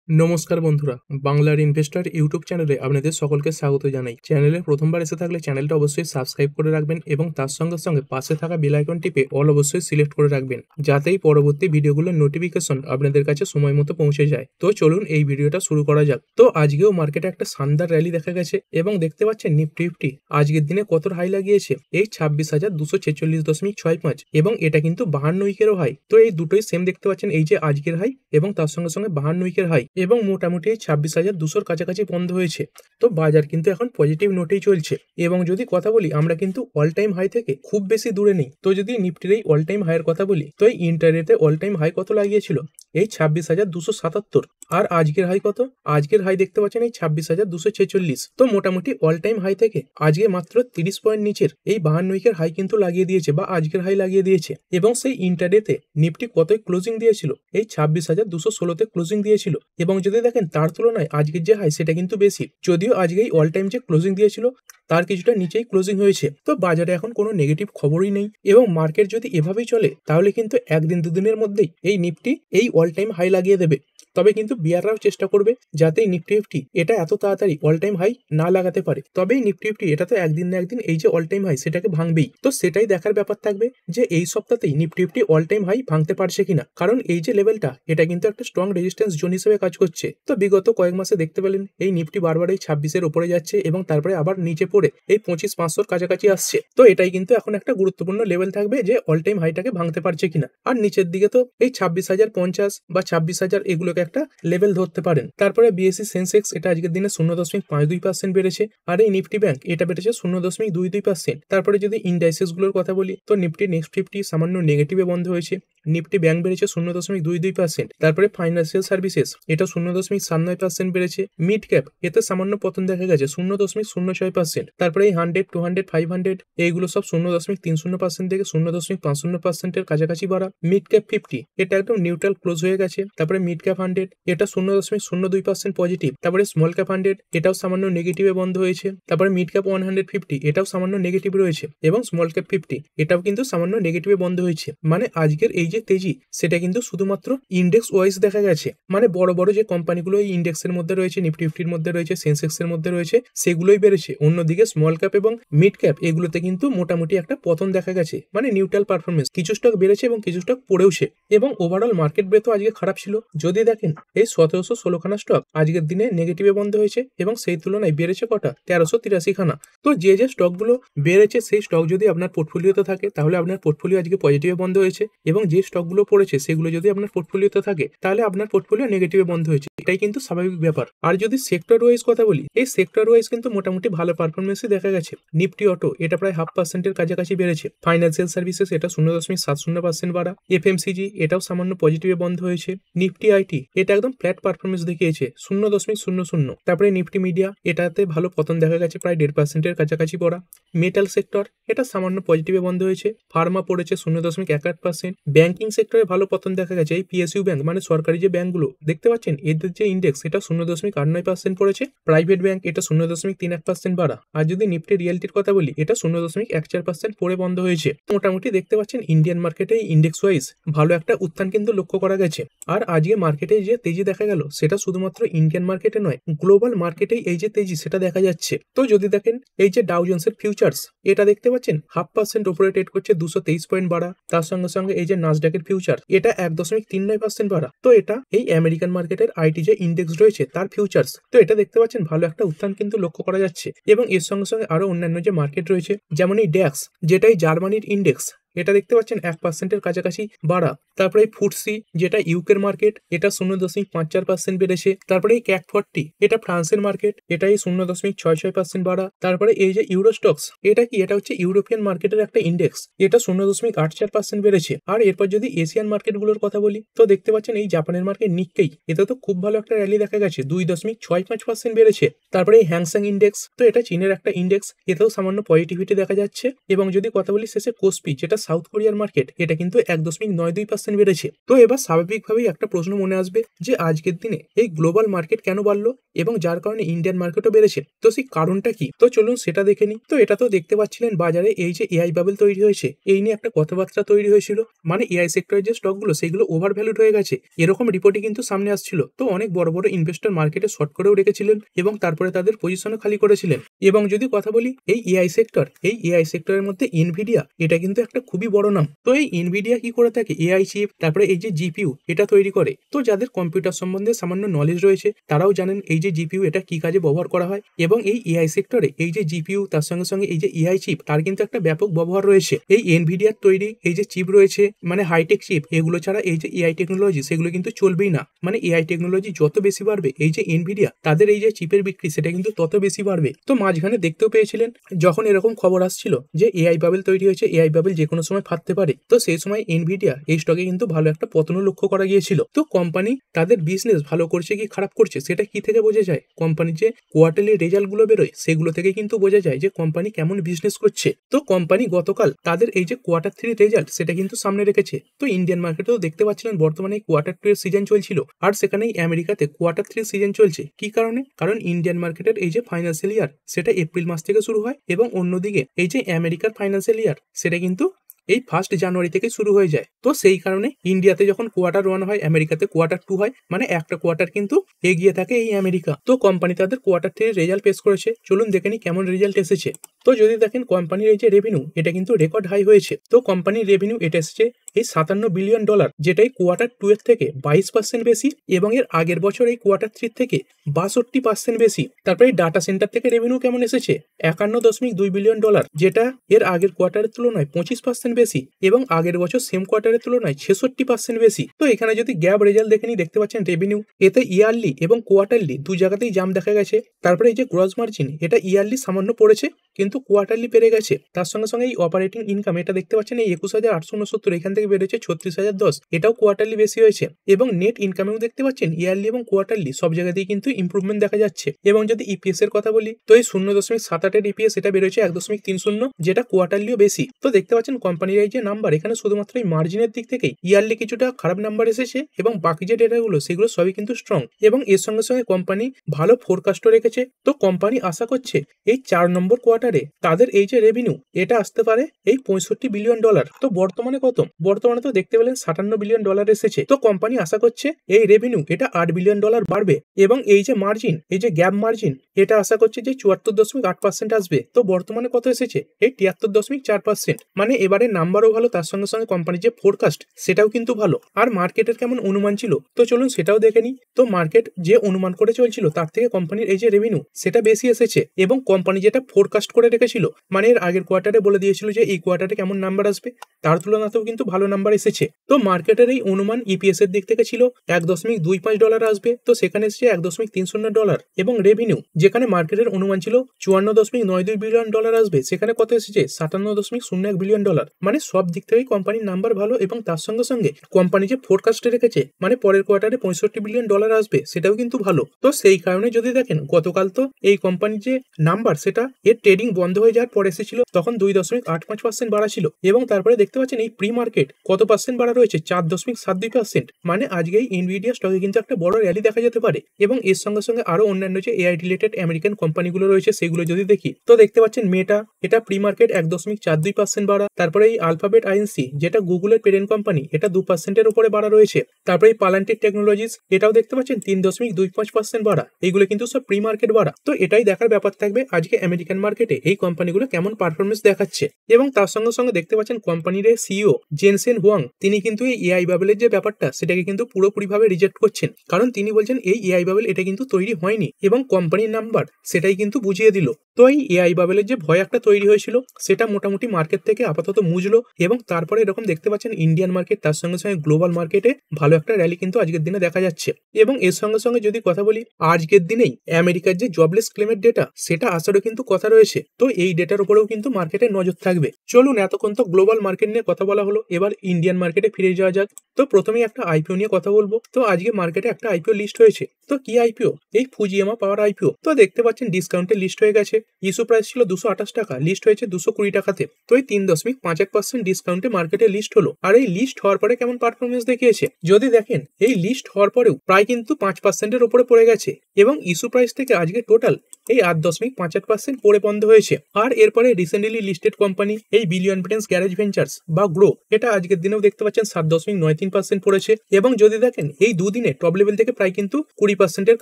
নমস্কার বন্ধুরা, বাংলার ইনভেস্টর ইউটিউব চ্যানেলে আপনাদের সকলকে স্বাগত জানাই। চ্যানেলে প্রথমবার এসে থাকলে চ্যানেলটা অবশ্যই সাবস্ক্রাইব করে রাখবেন এবং তার সঙ্গে সঙ্গে পাশে থাকা বেল আইকন টিপে অল অবশ্যই সিলেক্ট করে রাখবেন, যাতেই পরবর্তী ভিডিওগুলোর নোটিফিকেশন আপনাদের কাছে সময় মতো পৌঁছে যায়। তো চলুন এই ভিডিওটা শুরু করা যাক। তো আজকেও মার্কেটে একটা শানদার র্যালি দেখা গেছে এবং দেখতে পাচ্ছেন নিফটি ফিফটি আজকের দিনে কত হাই লাগিয়েছে, এই 26,246.65 এবং এটা কিন্তু 52 উইকেরও হাই। তো এই দুটোই সেম দেখতে পাচ্ছেন, এই যে আজকের হাই এবং তার সঙ্গে সঙ্গে 52 উইকের হাই এবং মোটামুটি 26,200-র কাছাকাছি বন্ধ হয়েছে। তো বাজার কিন্তু এখন পজিটিভ নোটেই চলছে এবং যদি কথা বলি আমরা কিন্তু অল টাইম হাই থেকে খুব বেশি দূরে নেই। তো যদি নিফটির এই অল টাইম হাইয়ের কথা বলি, তো এই ইন্টারডেতে অল টাইম হাই কত লাগিয়েছিল, এই 26,277। আর আজকের হাই কত, আজকের হাই দেখতে পাচ্ছেন এই 26,246। তো মোটামুটি অল টাইম হাই থেকে আজকে মাত্র 30 পয়েন্ট নিচের এই 52 উইকের হাই কিন্তু লাগিয়ে দিয়েছে বা আজকের হাই লাগিয়ে দিয়েছে। এবং সেই ইন্টারডেতে নিফটি কতই ক্লোজিং দিয়েছিল, এই 26,216-তে ক্লোজিং দিয়েছিল এবং যদি দেখেন তার তুলনায় আজকের যে হাই সেটা কিন্তু বেশি, যদিও আজকে এই অল টাইম যে ক্লোজিং দিয়েছিল তার কিছুটা নিচেই ক্লোজিং হয়েছে। তো বাজারে এখন কোনো নেগেটিভ খবরই নেই এবং মার্কেট যদি এভাবেই চলে তাহলে কিন্তু একদিন দুদিনের মধ্যেই এই নিফটি এই অল টাইম হাই লাগিয়ে দেবে। তবে কিন্তু বিয়াররাও চেষ্টা করবে যাতে নিফটি ফিফটি এটা এত তাড়াতাড়ি অল টাইম হাই না লাগাতে পারে, তবেই নিফটি ফিফটি এটা তো একদিন না একদিন এই যে অল টাইম হাই সেটাকে ভাঙবেই। তো সেটাই দেখার ব্যাপার থাকবে যে এই সপ্তাহতেই Nifty fifty all time high ভাঙতে পারছে কিনা, কারণ এই যে লেভেলটা এটা কিন্তু একটা স্ট্রং রেজিস্ট্যান্স জোন হিসেবে কাজ করছে। তো বিগত কয়েক মাসে দেখতে পেলেন এই নিফটি বারবার এই 26-এর উপরে যাচ্ছে এবং তারপরে আবার নিচে পড়ে এই 25,500-র কাছাকাছি আসছে। তো এটাই কিন্তু এখন একটা গুরুত্বপূর্ণ লেভেল থাকবে যে অল টাইম হাইটাকে ভাঙতে পারছে কিনা। আর নিচের দিকে তো এই 26,050 বা 26,000 এগুলোকে একটা লেভেল ধরতে পারেন। তারপরে বিএসসি সেন্সেক্স এটা আজকের দিনে 0.52% বেড়েছে আর এই নিফটি ব্যাংক এটা বেড়েছে 0.22%। তারপরে যদি ইন্ডাইসেস গুলোর কথা বলি, তো নিফটি নেক্সট 50 সামান্য নেগেটিভে বন্ধ হয়েছে। নিফটি ব্যাংক বেড়েছে 0.22%। তারপরে ফাইন্যান্সিয়াল সার্ভিসেস এটা 0.79% বেড়েছে। মিড ক্যাপ এতে সামান্য পতন দেখা গেছে 0.06%। তারপরে এই 100, 200, 500 এইগুলো সব 0.30% থেকে 0.55%-এর কাছাকাছি বাড়া। মিড ক্যাপ 50 এটা একদম নিউট্রাল ক্লোজ হয়ে গেছে। তারপরে মিড ক্যাপ 100 এটা 0.02% পজিটিভ। তারপরে স্মল ক্যাপ 100 এটাও সামান্য নেগেটিভে বন্ধ হয়েছে। তারপরে মিড ক্যাপ 150 এটাও সামান্য নেগেটিভ রয়েছে এবং স্মল ক্যাপ 50 এটাও কিন্তু সামান্য নেগেটিভে বন্ধ হয়েছে। মানে আজকের এই যে তেজি সেটা কিন্তু শুধুমাত্র ইন্ডেক্স ওয়াইজ দেখা গেছে, মানে বড় বড় যে কোম্পানিগুলো এই ইন্ডেক্সের মধ্যে রয়েছে, নিফটি ফিফটির মধ্যে রয়েছে, সেন্সেক্সের মধ্যে রয়েছে, সেগুলোই বেড়েছে। অন্যদিকে স্মল ক্যাপ এবং মিড ক্যাপ এগুলোতে কিন্তু মোটামুটি একটা পতন দেখা গেছে, মানে নিউট্রাল পারফরমেন্স। কিছু স্টক বেড়েছে এবং কিছু স্টক পড়েওছে এবং ওভারঅল মার্কেট ব্রেথও আজকে খারাপ ছিল। যদি দেখেন এই 1716খানা স্টক আজকের দিনে নেগেটিভে বন্ধ হয়েছে এবং সেই তুলনায় বেড়েছে কটা, 1383খানা। তো যে যে স্টকগুলো বেড়েছে সেই স্টক যদি আপনার পোর্টফোলিওতে থাকে তাহলে আপনার পোর্টফোলিও আজকে পজিটিভে বন্ধ হয়েছে, এবং যে স্টকগুলো পড়েছে সেগুলো যদি আপনার পোর্টফোলিওতে থাকে তাহলে আপনার পোর্টফোলিও নেগেটিভে বন্ধ হয়েছে। এটাই কিন্তু স্বাভাবিক ব্যাপার। আর যদি সেক্টর ওয়াইজ কথা বলি, এই সেক্টর ওয়াইজ কিন্তু মোটামুটি ভালো পারফরমেন্সই দেখা গেছে। নিফটি অটো এটা প্রায় 0.5%-এর কাছাকাছি বেড়েছে। ফাইন্যান্সিয়াল সার্ভিসেস এটা 0.70% বাড়া। এফএমসিজি এটাও সামান্য পজিটিভে বন্ধ হয়েছে। নিফটি আইটি এটা একদম ফ্ল্যাট পারফরমেন্স দেখিয়েছে 0.00। তারপরে নিফটি মিডিয়া এটাতে ভালো পতন দেখা গেছে, প্রায় 1.5%-এর কাছাকাছি পড়া। মেটাল সেক্টর এটা সামান্য পজিটিভে বন্ধ হয়েছে। ফার্মা পড়েছে 0.11%। ব্যাংকিং সেক্টরে ভালো পতন দেখা গেছে। এই পিএসইউ ব্যাংক মানে সরকারি যে ব্যাংকগুলো দেখতে পাচ্ছেন এদের যে ইন্ডেক্স এটা 0.89% পড়েছে। প্রাইভেট ব্যাংক এটা 0.31% বাড়া। আর যদি নিফটি রিয়েলটির কথা বলি, এটা 0.14% পড়ে বন্ধ হয়েছে। মোটামুটি দেখতে পাচ্ছেন ইন্ডিয়ান মার্কেটে ইন্ডেক্স ওয়াইজ ভালো একটা উত্থান কিন্তু লক্ষ্য করা গেছে। আর আজকে মার্কেটে যে তেজি দেখা গেল সেটা শুধুমাত্র ইন্ডিয়ান মার্কেটে নয়, গ্লোবাল মার্কেটেই এই যে তেজি সেটা দেখা যাচ্ছে। তো যদি দেখেন এই যে ডাউ জোন্সের ফিউচার্স এটা দেখতে পাচ্ছেন 0.5% উপরে ট্রেড করছে, 223 পয়েন্ট বাড়া। তার সঙ্গে সঙ্গে এই যে নাসডাকের ফিউচার এটা 1.39% বাড়া। তো এটা এই আমেরিকান মার্কেটের আইটি যে ইন্ডেক্স রয়েছে তার ফিউচার্স। তো এটা দেখতে পাচ্ছেন ভালো একটা উত্থান কিন্তু লক্ষ্য করা যাচ্ছে। এবং এর সঙ্গে সঙ্গে আরো অন্যান্য যে মার্কেট রয়েছে যেমন এই ড্যাক্স যেটা এই জার্মানির ইন্ডেক্স এটা দেখতে পাচ্ছেন 1%-এর কাছাকাছি বাড়া। তারপরে এই ফুটসি যেটা ইউকের মার্কেট এটা 0.54% বেড়েছে। তারপরে এই ক্যাক 40 এটা ফ্রান্সের মার্কেট এটা এই 0.66% বাড়া। তারপরে এই যে ইউরোস্টক্স এটা কি, এটা হচ্ছে ইউরোপিয়ান মার্কেটের একটা ইন্ডেক্স, এটা 0.84% বেড়েছে। আর এরপর যদি এশিয়ান মার্কেটগুলোর কথা বলি, তো দেখতে পাচ্ছেন এই জাপানের মার্কেট নিক্কেই এটা তো খুব ভালো একটা র্যালি দেখা গেছে, 2.65% বেড়েছে। তারপরে এই হ্যাংসেং ইন্ডেক্স তো এটা চীনের একটা ইন্ডেক্স, এতেও সামান্য পজিটিভিটি দেখা যাচ্ছে। এবং যদি কথা বলি শেষে কোসপি যেটা সাউথ কোরিয়ার মার্কেট এটা কিন্তু 1.92% বেড়েছে। তো এবার স্বাভাবিকভাবেই একটা প্রশ্ন মনে আসবে যে আজকের দিনে এই গ্লোবাল মার্কেট কেন বাড়লো এবং যার কারণে ইন্ডিয়ান মার্কেটও বেড়েছে, তো সেই কারণটা কি? তো চলুন সেটা দেখে নিই। তো এটা তো দেখতে পাচ্ছিলেন বাজারে এই যে এআই বাবল তৈরি হয়েছে, এই নিয়ে একটা কথাবার্তা তৈরি হয়েছিল, মানে এআই সেক্টরের যে স্টকগুলো সেগুলো ওভার ভ্যালুড হয়ে গেছে, এরকম রিপোর্টই কিন্তু সামনে আসছিল। তো অনেক বড় বড় ইনভেস্টর মার্কেটে শর্ট করেও রেখেছিলেন এবং তারপরে তাদের পজিশনও খালি করেছিলেন। এবং যদি কথা বলি এই এআই সেক্টরের মধ্যে ইনভিডিয়া এটা কিন্তু একটা খুবই বড় নাম। তো এই ইনভিডিয়া কি করে থাকে, এআই চিপ, তারপরে এই যে জিপিইউ এটা তৈরি করে। তো যাদের কম্পিউটার সম্বন্ধে সামান্য নলেজ রয়েছে তারাও জানেন এই যে জিপিইউ এটা কি কাজে ব্যবহার করা হয়, এবং এই এআই সেক্টরে এই যে জিপিইউ তার সঙ্গে সঙ্গে এই যে এআই চিপ তার কিন্তু একটা ব্যাপক ব্যবহার রয়েছে। এই এনভিডিয়ার তৈরি এই যে চিপ রয়েছে, মানে হাইটেক চিপ, এগুলো ছাড়া এই যে এআই টেকনোলজি সেগুলো কিন্তু চলবেই না। মানে এআই টেকনোলজি যত বেশি বাড়বে এই যে এনভিডিয়া তাদের এই যে চিপের বিক্রি সেটা কিন্তু তত বেশি বাড়বে। তো মাঝখানে দেখতেও পেয়েছিলেন যখন এরকম খবর আসছিল যে এআই বাবেল তৈরি হয়েছে, এআই বাবেল যে কোনো সময় ফাটতে পারে, তো সেই সময় এনভিডিয়া এই স্টকে কিন্তু ভালো একটা পতনও লক্ষ্য করা গিয়েছিল। তো কোম্পানি তাদের বিজনেস ভালো করছে কি খারাপ করছে সেটা কি থেকে বোঝা যায়? কোম্পানির যে কোয়ার্টারলি রেজাল্ট গুলো বেরোয় সেগুলো থেকে কিন্তু বোঝা যায় যে কোম্পানি কেমন বিজনেস করছে। তো কোম্পানি গতকাল তাদের এই যে Q3 রেজাল্ট সেটা কিন্তু সামনে রেখেছে। তো ইন্ডিয়ান মার্কেটেও দেখতে পাচ্ছিলেন বর্তমানে Q2 এর সিজন চলছিল, আর সেখানেই আমেরিকাতে Q3 সিজন চলছে। কি কারণে? কারণ ইন্ডিয়ান মার্কেটের এই যে ফাইন্যান্সিয়াল ইয়ার সেটা এপ্রিল মাস থেকে শুরু হয়, এবং অন্যদিকে এই যে আমেরিকার ফাইন্যান্সিয়াল ইয়ার সেটা কিন্তু এই 1 জানুয়ারি থেকে শুরু হয়ে যায়। তো সেই কারণে ইন্ডিয়াতে যখন Q1 হয়, আমেরিকাতে Q2 হয়, মানে একটা কোয়ার্টার কিন্তু এগিয়ে থাকে এই আমেরিকা। তো কোম্পানি তাদের Q3 রেজাল্ট পেশ করেছে, চলুন দেখে নিই কেমন রেজাল্ট এসেছে। তো যদি দেখেন কোম্পানির এই যে রেভিনিউ এটা কিন্তু রেকর্ড হাই হয়েছে। তো কোম্পানির রেভিনিউ এটা এসেছে এই $57 বিলিয়ন, যেটাই Q2 এর থেকে 22% বেশি, এবং এর আগের বছর এই Q3 থেকে 62% বেশি। তারপরে এই ডাটা সেন্টার থেকে রেভিনিউ কেমন এসেছে $51.2 বিলিয়ন, যেটা এর আগের কোয়ার্টারের তুলনায় 25% বেশি, এবং আগের বছর সেম কোয়ার্টারের তুলনায় 66% বেশি। তো এখানে যদি গ্যাপ রেজাল্ট দেখে নিই, দেখতে পাচ্ছেন রেভিনিউ এতে ইয়ারলি এবং কোয়ার্টারলি দু জায়গাতেই জাম দেখা গেছে। তারপরে এই যে গ্রস মার্জিন এটা ইয়ারলি সামান্য পড়েছে কিন্তু কোয়ার্টারলি বেড়ে গেছে। তার সঙ্গে সঙ্গে এই অপারেটিং ইনকাম এটা দেখতে পাচ্ছেন এই 21,869, এখান থেকে বেড়েছে 36,010, এটাও কোয়ার্টারলি বেশি হয়েছে। এবং নেট ইনকামেও দেখতে পাচ্ছেন ইয়ারলি এবং কোয়ার্টারলি সব জায়গাতেই কিন্তু ইমপ্রুভমেন্ট দেখা যাচ্ছে। এবং যদি ইপিএস এর কথা বলি, তো এই 0.78 ইপিএস এটা বেরোচ্ছে 1.30, যেটা কোয়ার্টারলিও বেশি। তো দেখতে পাচ্ছেন কোম্পানির এই যে নাম্বার এখানে শুধুমাত্র এই মার্জিনের দিক থেকেই ইয়ারলি কিছুটা খারাপ নাম্বার এসেছে, এবং বাকি যে ডেটাগুলো সেগুলো সবই কিন্তু স্ট্রং, এবং এর সঙ্গে সঙ্গে কোম্পানি ভালো ফোরকাস্টও রেখেছে। তো কোম্পানি আশা করছে এই 4 নম্বর কোয়ার্টারে তাদের এই যে রেভিনিউ এটা আসতে পারে এই $65 বিলিয়ন। তো বর্তমানে কত? বর্তমানে তো দেখতে পেলেন $57 বিলিয়ন এসেছে। তো কোম্পানি আশা করছে এই রেভিনিউ এটা $8 বিলিয়ন বাড়বে, এবং এই যে মার্জিন, এই যে গ্যাপ মার্জিন এটা আশা করছে যে 74.8% আসবে। তো বর্তমানে কত এসেছে এই 73.4%, মানে এবারে নাম্বারও ভালো, তার সঙ্গে সঙ্গে কোম্পানির যে ফোরকাস্ট সেটাও কিন্তু ভালো। আর মার্কেটের কেমন অনুমান ছিল তো চলুন সেটাও দেখে নিই। তো মার্কেট যে অনুমান করে চলছিল তার থেকে কোম্পানির এই যে রেভিনিউ সেটা বেশি এসেছে, এবং কোম্পানি যেটা ফোরকাস্ট করে রেখেছিল, মানে এর আগের কোয়ার্টারে বলে দিয়েছিল যে এই কোয়ার্টারে কেমন নাম্বার আসবে, তার তুলনাতেও কিন্তু ভালো নাম্বার এসেছে। তো মার্কেটের এই অনুমান ইপিএস এর দিক থেকে ছিল $1.25 আসবে, তো সেখানে এসেছে $1.30, এবং রেভিনিউ যেখানে মার্কেটের অনুমান ছিল $54.92 বিলিয়ন আসবে, সেখানে কত এসেছে $57.01 বিলিয়ন। মানে সব দিক থেকেই কোম্পানির নাম্বার ভালো, এবং তার সঙ্গে সঙ্গে কোম্পানি যে ফোরকাস্টে রেখেছে মানে পরের কোয়ার্টারে $65 বিলিয়ন আসবে সেটাও কিন্তু ভালো। তো সেই কারণে যদি দেখেন গতকাল তো এই কোম্পানির যে নাম্বার সেটা এর ট্রেডিং বন্ধ হয়ে যাওয়ার পর এসেছিল, তখন 2.85% বাড়া ছিল, এবং তারপরে দেখতে পাচ্ছেন এই প্রি মার্কেট কত পার্সেন্ট বাড়া রয়েছে 4.72%। মানে আজকে এই ইনভিডিয়া স্টকে কিন্তু একটা বড় র্যালি দেখা যেতে পারে। এবং এর সঙ্গে সঙ্গে আরো অন্যান্য যে এআই রিলেটেড আমেরিকান কোম্পানিগুলো রয়েছে সেগুলো যদি দেখি, তো দেখতে পাচ্ছেন মেটা এটা প্রি মার্কেট 1.42% বাড়া। তারপরে এই আলফাবেট আইএনসি যেটা গুগলের পেরেন্ট কোম্পানি এটা 2%-এর উপরে বাড়া রয়েছে। তারপরে এই পালান্টিক টেকনোলজিস এটাও দেখতে পাচ্ছেন 3.25% বাড়া। এইগুলো কিন্তু সব প্রি মার্কেট বাড়া। তো এটাই দেখার ব্যাপার থাকবে আজকে আমেরিকান মার্কেটে এই কোম্পানিগুলো কেমন পারফরমেন্স দেখাচ্ছে। এবং তার সঙ্গে সঙ্গে দেখতে পাচ্ছেন কোম্পানির সিইও জেনসেন হুয়াং তিনি কিন্তু এই এআই বাবেলের যে ব্যাপারটা সেটাকে কিন্তু পুরোপুরিভাবে রিজেক্ট করছেন, কারণ তিনি বলছেন এই এআই বাবেল এটা কিন্তু তৈরি হয়নি, এবং কোম্পানির নাম্বার সেটাই কিন্তু বুঝিয়ে দিল। তো এই এআই বাবেলের যে ভয় একটা তৈরি হয়েছিল সেটা মোটামুটি মার্কেট থেকে আপাতত মুজলো, এবং তারপরে এরকম দেখতে পাচ্ছেন ইন্ডিয়ান মার্কেট তার সঙ্গে সঙ্গে গ্লোবাল মার্কেটে ভালো একটা র্যালি কিন্তু আজকের দিনে দেখা যাচ্ছে। এবং এর সঙ্গে সঙ্গে যদি কথা বলি আজকের দিনেই আমেরিকার যে জবলেস ক্লেমের ডেটা সেটা আসারও কিন্তু কথা রয়েছে। তো এই ডেটার উপরেও কিন্তু মার্কেটের নজর থাকবে। চলুন, এতক্ষণ তো গ্লোবাল মার্কেট নিয়ে কথা বলা হলো, এবার ইন্ডিয়ান মার্কেটে ফিরে যাওয়া যাক। তো প্রথমেই একটা আইপিও নিয়ে কথা বলবো। তো আজকে মার্কেটে একটা আইপিও লিস্ট হয়েছে। তো কি আইপিও? এই ফুজিয়ামা পাওয়ার আইপিও। তো দেখতে পাচ্ছেন ডিসকাউন্টে লিস্ট হয়ে গেছে। ইস্যু প্রাইস ছিল 228 টাকা, লিস্ট হয়েছে 220 টাকাতে। তো এই 3.51% ডিসকাউন্টে মার্কেটে লিস্ট হলো। আর এই লিস্ট হওয়ার পরে কেমন পারফরমেন্স দেখিয়েছে যদি দেখেন, এই লিস্ট হওয়ার পরেও প্রায় কিন্তু 5%-এর উপরে পড়ে গেছে এবং ইস্যু প্রাইস থেকে আজকে টোটাল এই 8.58% পড়ে বন্ধ হয়েছে। আর এরপরে রিসেন্টলি লিস্টেড কোম্পানি এই বিলিয়ন ব্রেন্স গ্যারেজ ভেঞ্চার্স বা গ্রো, এটা আজকের দিনেও দেখতে পাচ্ছেন 7.93% পড়েছে। এবং যদি দেখেন এই দুদিনে টপ লেভেল থেকে প্রায় কিন্তু 20%-এর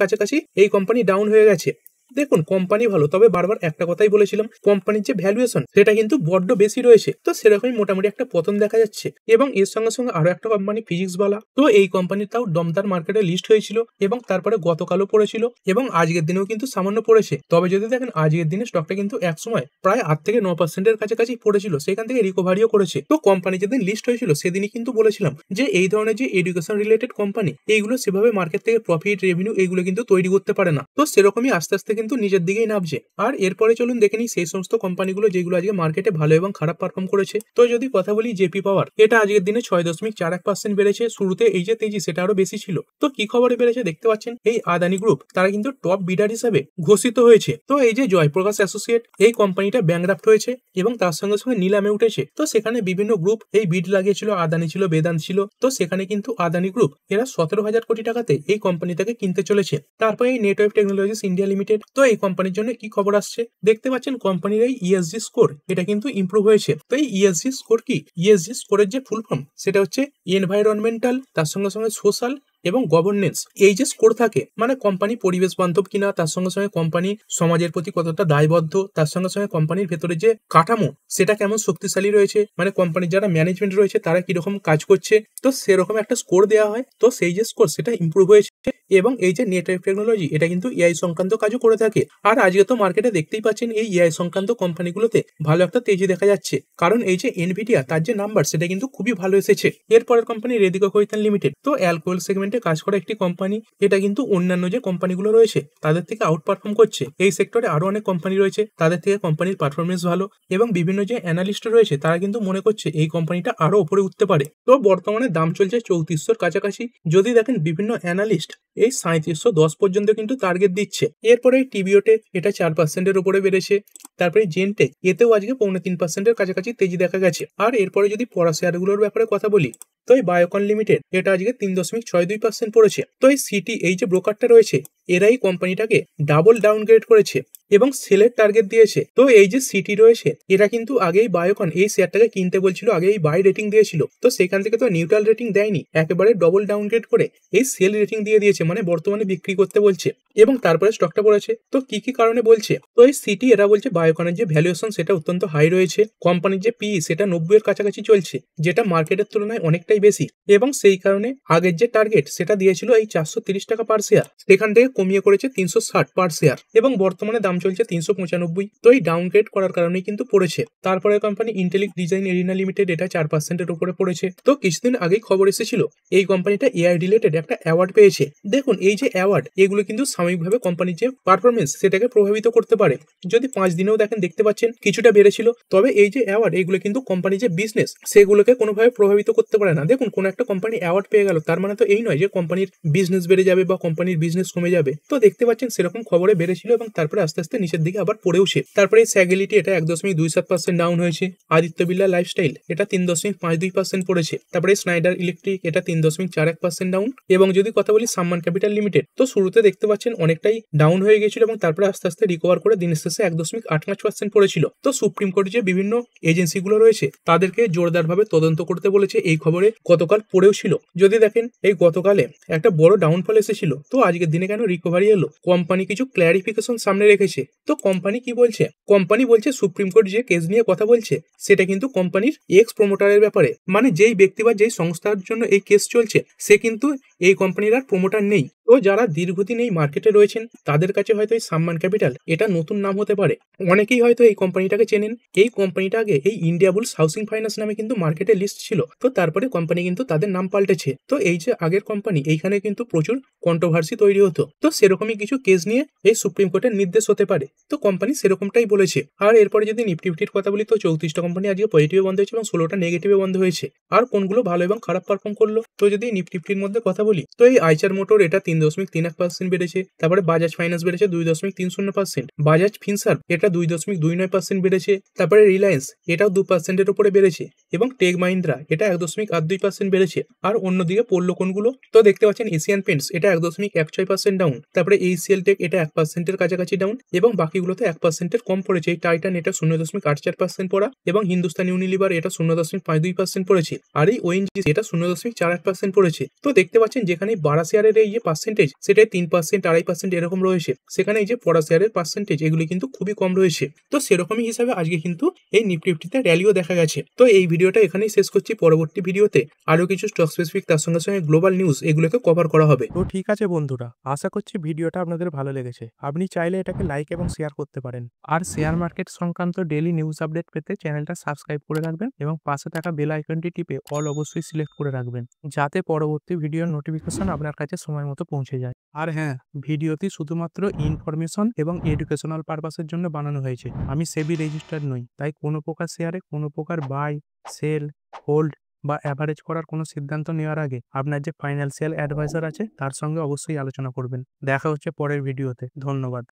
কাছাকাছি এই কোম্পানি ডাউন হয়ে গেছে। দেখুন, কোম্পানি ভালো, তবে বারবার একটা কথাই বলেছিলাম, কোম্পানির যে ভ্যালুয়েশন সেটা কিন্তু বড্ড বেশি রয়েছে। তো সেরকমই মোটামুটি একটা পতন দেখা যাচ্ছে। এবং এর সঙ্গে সঙ্গে আরো একটা কোম্পানি ফিজিক্সওয়ালা, তো এই কোম্পানির তাও দমদার মার্কেটে লিস্ট হয়েছিল এবং তারপরে গতকালও পড়েছিল এবং আজকের দিনেও কিন্তু সামান্য পড়েছে। তবে যদি দেখেন আজকের দিনে স্টকটা কিন্তু এক সময় প্রায় 8-9%-এর কাছাকাছি পড়েছিল, সেখান থেকে রিকভারিও করেছে। তো কোম্পানি যেদিন লিস্ট হয়েছিল সেদিনই কিন্তু বলেছিলাম যে এই ধরনের যে এডুকেশন রিলেটেড কোম্পানি, এইগুলো সেভাবে মার্কেট থেকে প্রফিট রেভিনিউ এইগুলো কিন্তু তৈরি করতে পারে না। তো সেরকমই আস্তে আস্তে কিন্তু নিজের দিকেই নামছে। আর এরপরে চলুন দেখে নিই সেই সমস্ত কোম্পানিগুলো যেগুলো আজকে মার্কেটে ভালো এবং খারাপ পারফর্ম করেছে। তো যদি কথা বলি জেপি পাওয়ার, এটা আজকের দিনে 6.41% বেড়েছে। শুরুতে এই যে তেজি সেটা আরো বেশি ছিল। তো কি খবরে বেড়েছে দেখতে পাচ্ছেন, এই আদানি গ্রুপ তারা কিন্তু টপ বিডার হিসাবে ঘোষিত হয়েছে। তো এই যে জয়প্রকাশ অ্যাসোসিয়েট, এই কোম্পানিটা ব্যাংকরাপ্ট হয়েছে এবং তার সঙ্গে সঙ্গে নিলামে উঠেছে। তো সেখানে বিভিন্ন গ্রুপ এই বিড লাগিয়েছিল, আদানি ছিল, বেদান্ত ছিল। তো সেখানে কিন্তু আদানি গ্রুপ এরা 17,000 কোটি টাকাতে এই কোম্পানিটাকে কিনতে চলেছে। তারপরে এই নেটওয়ার্ক টেকনোলজিস ইন্ডিয়া লিমিটেড, তো এই কোম্পানির জন্য কি খবর আসছে দেখতে পাচ্ছেন, কোম্পানির এই ইএসজি স্কোর এটা কিন্তু ইমপ্রুভ হয়েছে। তো এই ইএসজি স্কোর কি? ইএসজি স্কোরের যে ফুল ফর্ম সেটা হচ্ছে এনভায়রনমেন্টাল, তার সঙ্গে সঙ্গে সোশ্যাল এবং গভর্নেন্স। এই যে স্কোর থাকে মানে কোম্পানি পরিবেশ বান্ধব কিনা, তার সঙ্গে সঙ্গে কোম্পানি সমাজের প্রতি কতটা দায়বদ্ধ, তার সঙ্গে সঙ্গে কোম্পানির ভেতরে যে কাঠামো সেটা কেমন শক্তিশালী রয়েছে, মানে কোম্পানির যারা ম্যানেজমেন্ট রয়েছে তারা কিরকম কাজ করছে, তো সেরকম একটা স্কোর দেওয়া হয়। তো সেই যে স্কোর সেটা ইমপ্রুভ হয়েছে। এবং এই যে নেটওয়ার্ক টেকনোলজি এটা কিন্তু এআই সংক্রান্ত কাজও করে থাকে। আর আজকে তো মার্কেটে দেখতেই পাচ্ছেন এই এআই সংক্রান্ত কোম্পানিগুলোতে ভালো একটা তেজি দেখা যাচ্ছে, কারণ এই যে এনভিডিয়া তার যে নাম্বার সেটা কিন্তু খুবই ভালো এসেছে। এরপরের কোম্পানি রেডিকো খৈতান লিমিটেড, তো অ্যালকোহল সেগমেন্টে কাজ করা একটি কোম্পানি, এটা কিন্তু অন্যান্য যে কোম্পানিগুলো রয়েছে তাদের থেকে আউট পারফর্ম করছে। এই সেক্টরে আরো অনেক কোম্পানি রয়েছে, তাদের থেকে কোম্পানির পারফরমেন্স ভালো এবং বিভিন্ন যে অ্যানালিস্ট রয়েছে তারা কিন্তু মনে করছে এই কোম্পানিটা আরো উপরে উঠতে পারে। তো বর্তমানে দাম চলছে 3400-র কাছাকাছি। যদি দেখেন বিভিন্ন অ্যানালিস্ট এই 3710 পর্যন্ত কিন্তু টার্গেট দিচ্ছে। এরপরে টিবিওটে এটা 4%-এর উপরে বেড়েছে। তারপরে জেনটেক, এতেও আজকে 3.25%-এর কাছাকাছি তেজি দেখা গেছে। আর এরপরে যদি পড়া শেয়ারগুলোর ব্যাপারে কথা বলি, তো এই বায়োকন লিমিটেড এটা আজকে 3.62% পড়েছে। তো এই সিটি এই যে ব্রোকারটা রয়েছে এরাই কোম্পানিটাকে ডাবল ডাউনগ্রেড করেছে এবং সেলের টার্গেট দিয়েছে। তো এই যে সিটি রয়েছে এরা কিন্তু আগেই বায়োকন এই শেয়ারটাকে কিনতে বলছিল, আগেই বাই রেটিং দিয়েছিল। তো সেখান থেকে তো নিউট্রাল রেটিং দেয়নি, একেবারে ডবল ডাউনগ্রেড করে এই সেল রেটিং দিয়ে দিয়েছে, মানে বর্তমানে বিক্রি করতে বলছে এবং তারপরে স্টকটা পড়েছে। তো কি কি কারণে বলছে? তো এই সিটি এরা বলছে বায়োকনের যে ভ্যালুয়েশন সেটা অত্যন্ত হাই রয়েছে, কোম্পানির যে পি সেটা 90-এর কাছাকাছি চলছে, যেটা মার্কেটের তুলনায় অনেকটাই বেশি। এবং সেই কারণে আগের যে টার্গেট সেটা দিয়েছিল এই 430 টাকা পার শেয়ার, সেখান থেকে কমিয়ে করেছে 360 পার শেয়ার এবং বর্তমানে দাম চলছে 395। তো এই ডাউনগ্রেড করার কারণেই কিন্তু পড়েছে। তারপরে কোম্পানি ইন্টেলিক ডিজাইন এরিনা লিমিটেড এটা 4%-এর উপরে পড়েছে। তো কিছুদিন আগেই খবর এসেছিল এই কোম্পানিটা এআই রিলেটেড একটা অ্যাওয়ার্ড পেয়েছে। দেখুন এই যে অ্যাওয়ার্ড এগুলো কিন্তু সাময়িকভাবে কোম্পানির যে পারফরমেন্স সেটাকে প্রভাবিত করতে পারে। যদি 5 দিনেও দেখেন দেখতে পাচ্ছেন কিছুটা বেড়েছিল, তবে এই যে অ্যাওয়ার্ড এগুলো কিন্তু কোম্পানির যে বিজনেস সেগুলোকে কোনোভাবে প্রভাবিত করতে পারে না। দেখুন কোন একটা কোম্পানি অ্যাওয়ার্ড পেয়ে গেল তার মানে তো এই নয় যে কোম্পানির বিজনেস বেড়ে যাবে বা কোম্পানির বিজনেস কমে যাবে। তো দেখতে পাচ্ছেন সেরকম খবরে বেড়েছিল এবং তারপরে আস্তে আস্তে নিচের দিকে আবার পড়েওছে। তারপরে স্যাগিলিটি এটা 1.27% ডাউন হয়েছে। আদিত্য বিড়লা লাইফস্টাইল এটা 3.52% পড়েছে। তারপরে স্নাইডার ইলেকট্রিক এটা 3.41% ডাউন। এবং যদি কথা বলি সম্মান ক্যাপিটাল লিমিটেড, তো শুরুতে দেখতে পাচ্ছেন অনেকটাই ডাউন হয়ে গেছিল এবং তারপরে আস্তে আস্তে রিকভার করে দিনের শেষে 1.85% পড়েছিল। তো সুপ্রিম কোর্টে যে বিভিন্ন এজেন্সিগুলো রয়েছে তাদেরকে জোরদারভাবে তদন্ত করতে বলেছে, এই খবরে গতকাল পড়েও ছিল। যদি দেখেন এই গতকালে একটা বড় ডাউনফল এসেছিল, তো আজকের দিনে কেন রিকভারি এলো? কোম্পানি কিছু ক্ল্যারিফিকেশন সামনে রেখেছে। তো কোম্পানি কি বলছে? কোম্পানি বলছে সুপ্রিম কোর্ট যে কেস নিয়ে কথা বলছে সেটা কিন্তু কোম্পানির এক্স প্রমোটারের ব্যাপারে, মানে যেই ব্যক্তি বা যেই সংস্থার জন্য এই কেস চলছে সে কিন্তু এই কোম্পানির আর প্রমোটার নেই। তো যারা দীর্ঘদিন এই মার্কেটে রয়েছেন তাদের কাছে হয়তো এই সাম্মান ক্যাপিটাল এটা নতুন নাম হতে পারে। অনেকেই হয়তো এই কোম্পানিটাকে চেনেন। এই কোম্পানিটা আগে এই ইন্ডিয়া বুলস হাউসিং ফাইন্যান্স নামে কিন্তু মার্কেটে লিস্ট ছিল। তো তারপরে কোম্পানি কিন্তু তাদের নাম পাল্টেছে। তো এই যে আগের কোম্পানি, এইখানে কিন্তু প্রচুর কন্ট্রোভার্সি তৈরি হতো। তো সেরকমই কিছু কেস নিয়ে এই সুপ্রিম কোর্টের নির্দেশ হতে পারে। তো কোম্পানি সেরকমটাই বলেছে। আর এরপরে যদি নিফটি ফিফটির কথা বলি, তো 34টা কোম্পানি আজকে পজিটিভে বন্ধ হয়েছে এবং 16টা নেগেটিভে বন্ধ হয়েছে। আর কোনগুলো ভালো এবং খারাপ পারফর্ম করলো, তো যদি নিফটি ফিফটির মধ্যে কথা বলি, তো এই আইচার মোটর এটা 3.31% বেড়েছে। তারপরে বাজাজ ফাইন্যান্স বেড়েছে 2.30%। বাজাজ ফিনসার্ভ এটা 2.29% বেড়েছে। তারপরে রিলায়েন্স এটাও 2%-এর উপরে বেড়েছে এবং টেক মাহিন্দ্রা এটা 1.82% বেড়েছে। আর অন্যদিকে পড়লো কোনগুলো, তো দেখতে পাচ্ছেন এশিয়ান পেন্টস এটা 1.16% ডাউন। তারপরে এইচসিএল টেক এটা 1%-এর কাছাকাছি ডাউন এবং বাকিগুলোতে 1%-এর কম পড়েছে। এই টাইটান এটা 0.84% পড়া এবং হিন্দুস্তান ইউনিলিভার এটা 0.52% পড়েছে। আর এই ওএনজিসি এটা 0.41% পড়েছে। তো দেখতে পাচ্ছেন যেখানে বাড়া শেয়ারের এই যে পার্সেন্টেজ সেটা 3%, 2.5% এরকম রয়েছে, সেখানে এই যে পড়া শেয়ারের পার্সেন্টেজ এগুলি কিন্তু খুবই কম রয়েছে। তো সেরকমই হিসাবে আজকে কিন্তু এই নিফটি ফিফটিতে র্যালিও দেখা গেছে। তো এই ভিডিওটা এখানেই শেষ করছি। পরবর্তী ভিডিওতে আরো কিছু স্টক স্পেসিফিক তার সঙ্গে সঙ্গে গ্লোবাল নিউজ এগুলোকে কভার করা হবে। তো ঠিক আছে বন্ধুরা, আশা করছি ভিডিওটা আপনাদের ভালো লেগেছে। আপনি চাইলে এটাকে লাইক এবং শেয়ার করতে পারেন। আর শেয়ার মার্কেট সংক্রান্ত ডেইলি নিউজ আপডেট পেতে চ্যানেলটা সাবস্ক্রাইব করে রাখবেন এবং পাশে থাকা বেল আইকনটি টিপে অল অবশ্যই সিলেক্ট করে রাখবেন, যাতে পরবর্তী ভিডিওর নোটিফিকেশন আপনার কাছে সময় মতো পৌঁছে যায়। আর হ্যাঁ, ভিডিওটি শুধুমাত্র ইনফরমেশন এবং এডুকেশনাল পারপাসের জন্য বানানো হয়েছে। আমি সেবি রেজিস্টার্ড নই, তাই কোনো প্রকার শেয়ারে কোনো প্রকার বাই, সেল, হোল্ড বা অ্যাভারেজ করার কোনো সিদ্ধান্ত নেওয়ার আগে আপনার যে ফাইন্যান্সিয়াল অ্যাডভাইজার আছে তার সঙ্গে অবশ্যই আলোচনা করবেন। দেখা হচ্ছে পরের ভিডিওতে। ধন্যবাদ।